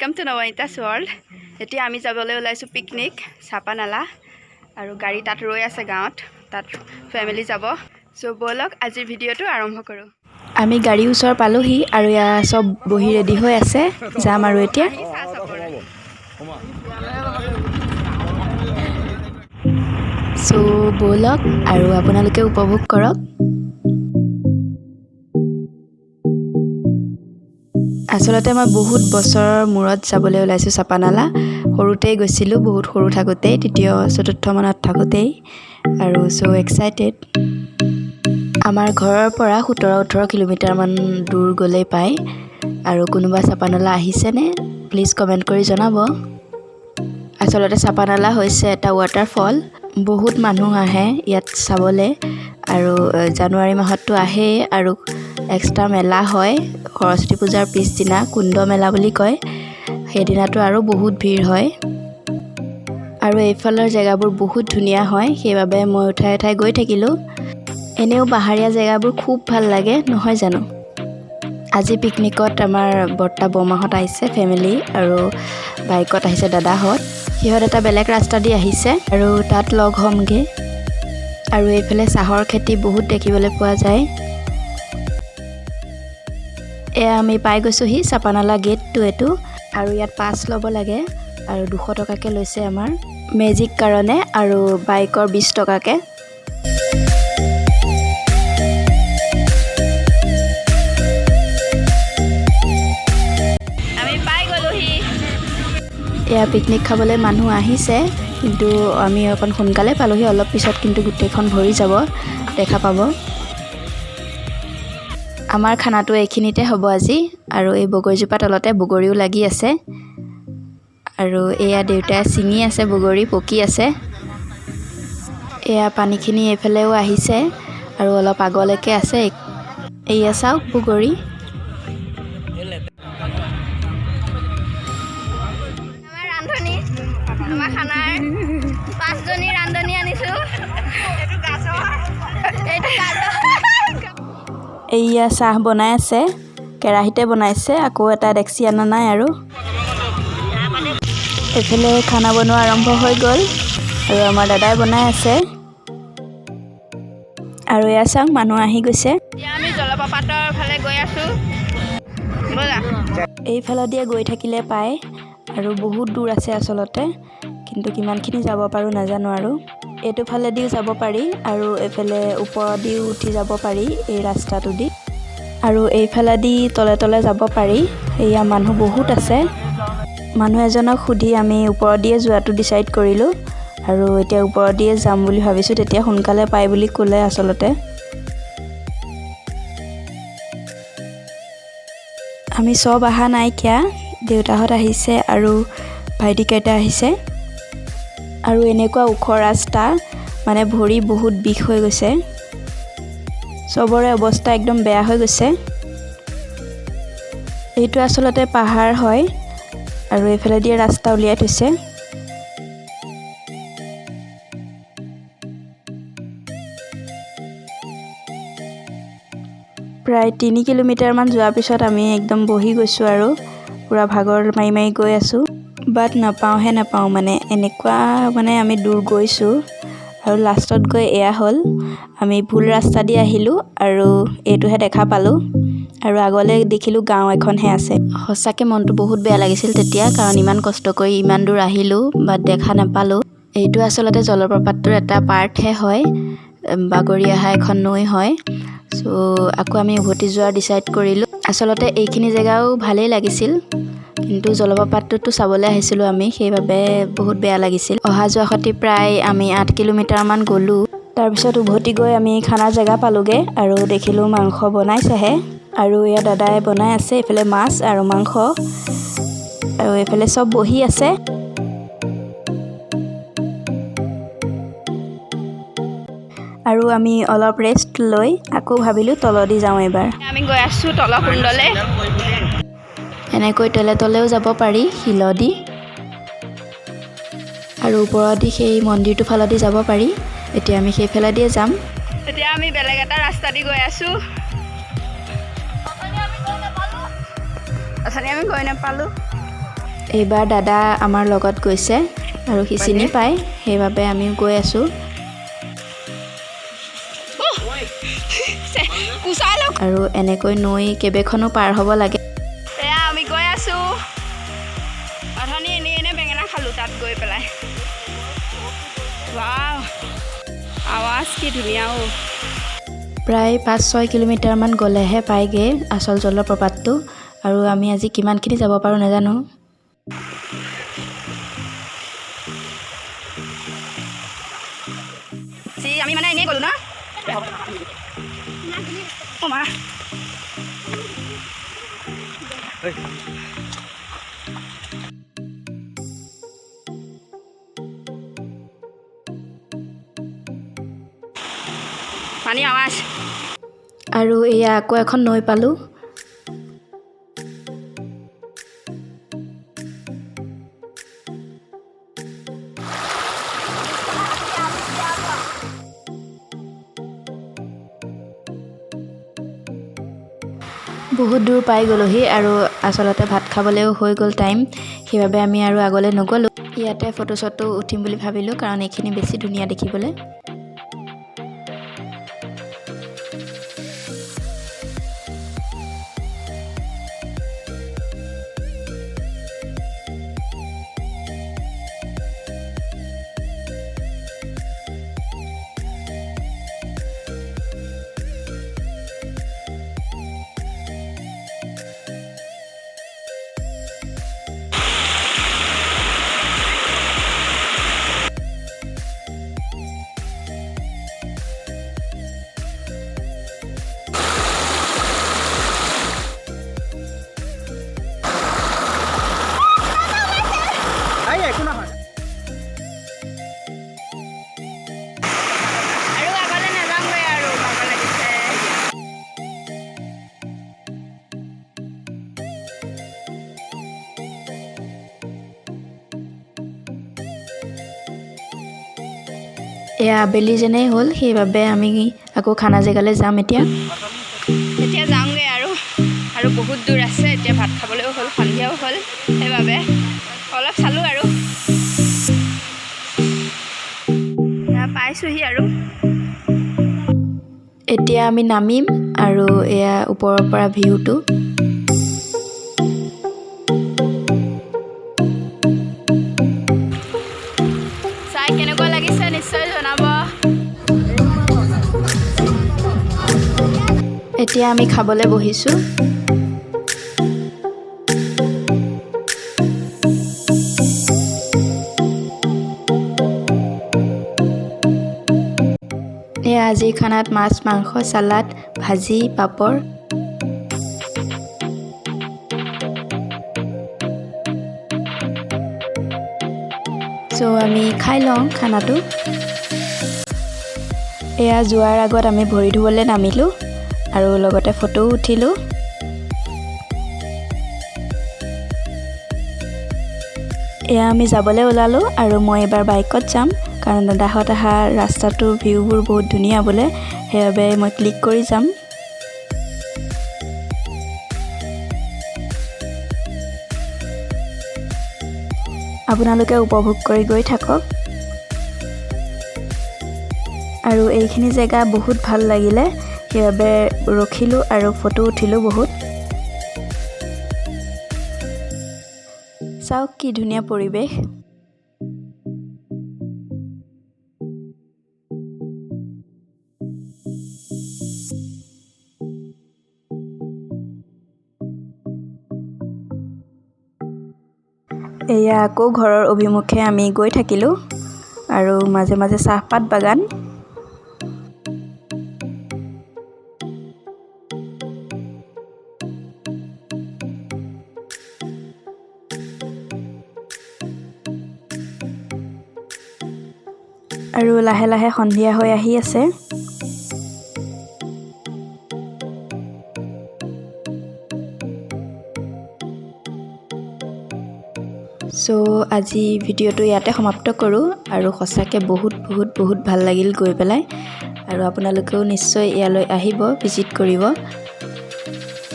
Welcome to नवनीता's world. এতিয়া আমি যাবলৈ ওলাইছো পিকনিক চাপানালা আৰু গাড়ী তাত ৰৈ আছে গাঁৱত, তাত ফ্যামিলি যাব। সো বলক আজিৰ ভিডিওটো আৰম্ভ কৰো। আমি গাড়ী ওচৰ পালোহি আৰু ইয়া সব বহি ৰেডি হৈ আছে, যাম আৰু এতিয়া। সো বলক আৰু আপোনালোকে উপভোগ কৰক। আসলতে মই বহুত বছৰৰ মূৰত যাবলৈ ওলাইছো চাপানালা। সৰুতেই গৈছিলোঁ, বহুত সৰু থাকোঁতেই, তৃতীয় চতুৰ্থ মানত থাকোঁতেই, আৰু সো এক্সাইটেড। আমাৰ ঘৰৰ পৰা 17-18 কিলোমিটাৰমান দূৰ গ'লেই পায়। আৰু কোনোবা চাপানালা আহিছেনে প্লিজ কমেণ্ট কৰি জনাব। আসলতে চাপানালা হৈছে এটা ৱাটাৰফল। বহুত মানুহ আহে ইয়াত চাবলৈ, আৰু জানুৱাৰী মাহততো আহেই, আৰু এক্সট্ৰা মেলা হয় সৰস্বতী পূজাৰ পিছদিনা, কুণ্ড মেলা বুলি কয়। সেইদিনাটো আৰু বহুত ভিৰ হয়, আৰু এইফালৰ জেগাবোৰ বহুত ধুনীয়া হয়, সেইবাবে মই উঠাই উঠাই গৈ থাকিলোঁ। এনেও পাহাৰীয়া জেগাবোৰ খুব ভাল লাগে, নহয় জানো? আজি পিকনিকত আমাৰ বৰ্তা বৰমাহঁত আহিছে ফেমিলি, আৰু বাইকত আহিছে দাদাহঁত। সিহঁত এটা বেলেগ ৰাস্তা দি আহিছে, আৰু তাত লগ হ'মগৈ। আৰু এইফালে চাহৰ খেতি বহুত দেখিবলৈ পোৱা যায়। এয়া আমি পাই গৈছোঁহি চাপানালা গেটটো এইটো, আৰু ইয়াত পাছ ল'ব লাগে, আৰু 200 টকাকৈ লৈছে আমাৰ মেজিক কাৰণে, আৰু বাইকৰ 20 টকাকৈ। আমি পাই গ'লোহি। এয়া পিকনিক খাবলৈ মানুহ আহিছে, কিন্তু আমি অকণ সোনকালে পালোহি, অলপ পিছত কিন্তু গোটেইখন ভৰি যাব, দেখা পাব। আমাৰ খানাটো এইখিনিতে হ'ব আজি, আৰু এই বগৰীজোপা তলতে বগৰীও লাগি আছে, আৰু এয়া দেউতাই ছিঙি আছে বগৰী, পকি আছে। এয়া পানীখিনি এইফালেও আহিছে, আৰু অলপ আগলৈকে আছে। এয়া চাওক বগৰী। আমাৰ ৰান্ধনী, আমাৰ খানাৰ 5জনী ৰান্ধনী আনিছোঁ। এইয়া চাহ বনাই আছে, কেৰাহীতে বনাইছে, আকৌ এটা ডেক্সি অনা নাই। আৰু এইফালে খানা বনোৱা আৰম্ভ হৈ গ'ল, আৰু আমাৰ দাদাই বনাই আছে। আৰু এয়া চাওক মানুহ আহি গৈছে। এতিয়া আমি জলপ্ৰপাতৰ ফালে গৈ আছোঁ, ব'লা। এইফালেদিয়ে গৈ থাকিলে পায়, আৰু বহুত দূৰ আছে আসলতে, কিন্তু কিমানখিনি যাব পাৰোঁ নাজানো। আৰু এইটো ফালেদিও যাব পাৰি, আৰু এইফালে ওপৰেদিও উঠি যাব পাৰি এই ৰাস্তাটো দি, আৰু এইফালেদি তলে তলে যাব পাৰি। এয়া মানুহ বহুত আছে। মানুহ এজনক সুধি আমি ওপৰেদিয়ে যোৱাটো ডিচাইড কৰিলোঁ, আৰু এতিয়া ওপৰেদিয়ে যাম বুলি ভাবিছোঁ, তেতিয়া সোনকালে পায় বুলি ক'লে আচলতে। আমি চব অহা নাইকিয়া, দেউতাহঁত আহিছে আৰু ভাইটিকেইটা আহিছে। আৰু এনেকুৱা ওখ ৰাস্তা, মানে ভৰি বহুত বিষ হৈ গৈছে, চবৰে অৱস্থা একদম বেয়া হৈ গৈছে। এইটো আচলতে পাহাৰ হয়, আৰু এইফালে দিয়ে ৰাস্তা উলিয়াই থৈছে। প্ৰায় 3 কিলোমিটাৰমান যোৱাৰ পিছত আমি একদম বহি গৈছোঁ, আৰু পূৰা ভাগৰ মাৰি মাৰি গৈ আছোঁ। বাট নাপাওঁ, মানে এনেকুৱা আমি দূৰ গৈছোঁ, আৰু লাষ্টত গৈ এয়া হ'ল, আমি ভুল ৰাস্তা দি আহিলোঁ, আৰু এইটোহে দেখা পালোঁ, আৰু আগলৈ দেখিলোঁ গাঁও এখনহে আছে। সঁচাকৈ মনটো বহুত বেয়া লাগিছিল তেতিয়া, কাৰণ ইমান কষ্ট কৰি ইমান দূৰ আহিলোঁ, বাট দেখা নাপালোঁ। এইটো আচলতে জলপ্ৰপাতটোৰ এটা পাৰ্টহে হয়, বাগৰি অহা এখন নৈ হয়। চ' আকৌ আমি উভতি যোৱাৰ ডিচাইড কৰিলোঁ। আচলতে এইখিনি জেগাও ভালেই লাগিছিল, কিন্তু জলপ্ৰপাতটোতো চাবলৈ আহিছিলোঁ আমি, সেইবাবে বহুত বেয়া লাগিছিল। অহা যোৱা সতি প্ৰায় আমি 8 কিলোমিটাৰমান গ'লোঁ। তাৰপিছত উভতি গৈ আমি খানা জেগা পালোঁগৈ, আৰু দেখিলোঁ মাংস বনাইছেহে, আৰু এয়া দাদাই বনাই আছে, এইফালে মাছ আৰু মাংস, আৰু এইফালে চব বহি আছে। আৰু আমি অলপ ৰেষ্ট লৈ আকৌ ভাবিলোঁ তলদি যাওঁ এইবাৰ। আমি গৈ আছোঁ তলকুণ্ডলৈ। এনেকৈ তলে তলেও যাব পাৰি শিলদি, আৰু ওপৰেদি সেই মন্দিৰটোৰ ফালেদি যাব পাৰি। এতিয়া আমি সেইফালেদিয়ে যাম। এতিয়া আমি বেলেগ এটা ৰাস্তা দি গৈ আছোঁ। অথনি আমি গৈ নাপালোঁ। এইবাৰ দাদা আমাৰ লগত গৈছে আৰু সি চিনি পায়, সেইবাবে আমি গৈ আছোঁ। আৰু এনেকৈ নৈ কেইবাখনো পাৰ হ'ব লাগে। এয়া আমি গৈ আছোঁ। অথনি এনেই বেঙেনা খালোঁ তাত গৈ পেলাই। ৱাও, আৱাজ কি ধুনীয়া অ'। প্ৰায় 5-6 কিলোমিটাৰমান গ'লেহে পায়গৈ আচল জলপ্ৰপাতটো। আৰু আমি আজি কিমানখিনি যাব পাৰোঁ নাজানো। আমি মানে এনেই গ'লো ন। অ' মা। পানী আৱাজ। আৰু এয়া আকৌ এখন নৈ পালোঁ। বহুত দূৰ পাই গ'লোহি আৰু আচলতে ভাত খাবলৈও হৈ গ'ল টাইম, সেইবাবে আমি আৰু আগলৈ নগ'লোঁ। ইয়াতে ফটো চটো উঠিম বুলি ভাবিলোঁ, কাৰণ এইখিনি বেছি ধুনীয়া দেখিবলৈ। আৰু আগলৈ নাযাওঁগৈ আৰু ভাগ লাগিছে। এয়া আবেলি যেনেই হ'ল, সেইবাবে আমি আকৌ খানা জেগালৈ যাম এতিয়া। এতিয়া যাওঁগৈ আৰু বহুত দূৰ আছে। এতিয়া ভাত খাবলৈও হ'ল, সন্ধিয়াও হ'ল, সেইবাবে অলপ চালোঁ আৰু পাইছোঁহি আৰু। এতিয়া আমি নামিম আৰু এয়া ওপৰৰ পৰা ভিউটো। চাই কেনেকুৱা লাগিছে নিশ্চয় জনাব। এতিয়া আমি খাবলৈ বহিছোঁ। এয়া আজিৰ খানাত মাছ, মাংস, চালাড, ভাজি, পাপৰ। চ' আমি খাই লওঁ খানাটো। এয়া যোৱাৰ আগত আমি ভৰি ধুবলৈ নামিলোঁ আৰু লগতে ফটোও উঠিলোঁ। এয়া আমি যাবলৈ ওলালোঁ আৰু মই এইবাৰ বাইকত যাম, কাৰণ দাদাহঁত অহা ৰাস্তাটোৰ ভিউবোৰ বহুত ধুনীয়া বোলে, সেইবাবে মই ক্লিক কৰি যাম। আপোনালোকে উপভোগ কৰি গৈ থাকক। আৰু এইখিনি জেগা বহুত ভাল লাগিলে, সেইবাবে ৰখিলোঁ আৰু ফটো উঠিলোঁ বহুত। চাওক কি ধুনীয়া পৰিৱেশ। এয়া আকৌ ঘৰৰ অভিমুখে আমি গৈ থাকিলোঁ আৰু মাজে মাজে চাহপাত বাগান। আৰু লাহে লাহে সন্ধিয়া হৈ আহি আছে। চ' আজি ভিডিঅ'টো ইয়াতে সমাপ্ত কৰোঁ। আৰু সঁচাকৈ বহুত ভাল লাগিল গৈ পেলাই। আৰু আপোনালোকেও নিশ্চয় ইয়ালৈ আহিব, ভিজিট কৰিব।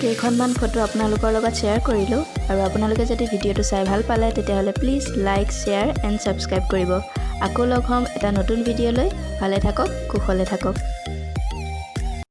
কেইখনমান ফটো আপোনালোকৰ লগত শ্বেয়াৰ কৰিলোঁ আৰু আপোনালোকে যদি ভিডিঅ'টো চাই ভাল পালে তেতিয়াহ'লে please like share and subscribe কৰিব। আকৌ লগ হ'ম এটা নতুন ভিডিঅ'লৈ। ভালে থাকক, কুশলে থাকক।